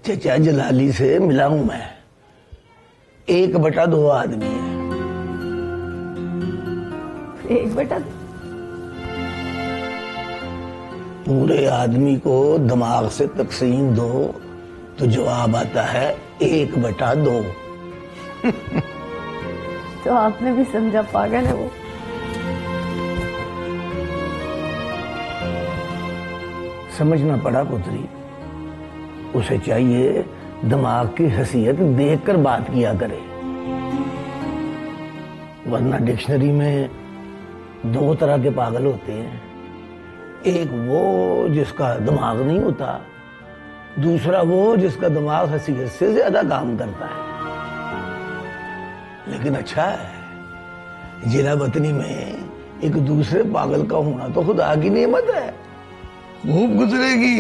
चचा जलाली से मिला हूं मैं। 1/2 आदमी है। 1/2? पूरे आदमी को दिमाग से तकसीम दो तो जवाब आता है 1/2। तो आपने भी समझा, पागल है वो। समझना पड़ा पुत्री, उसे चाहिए दिमाग की हैसियत देखकर बात किया करे, वरना डिक्शनरी में 2 तरह के पागल होते हैं। एक वो जिसका दिमाग नहीं होता, दूसरा वो जिसका दिमाग हैसियत से ज्यादा काम करता है। लेकिन अच्छा है, जिला वतनी में एक दूसरे पागल का होना तो खुदा की नेमत है, खूब गुजरेगी।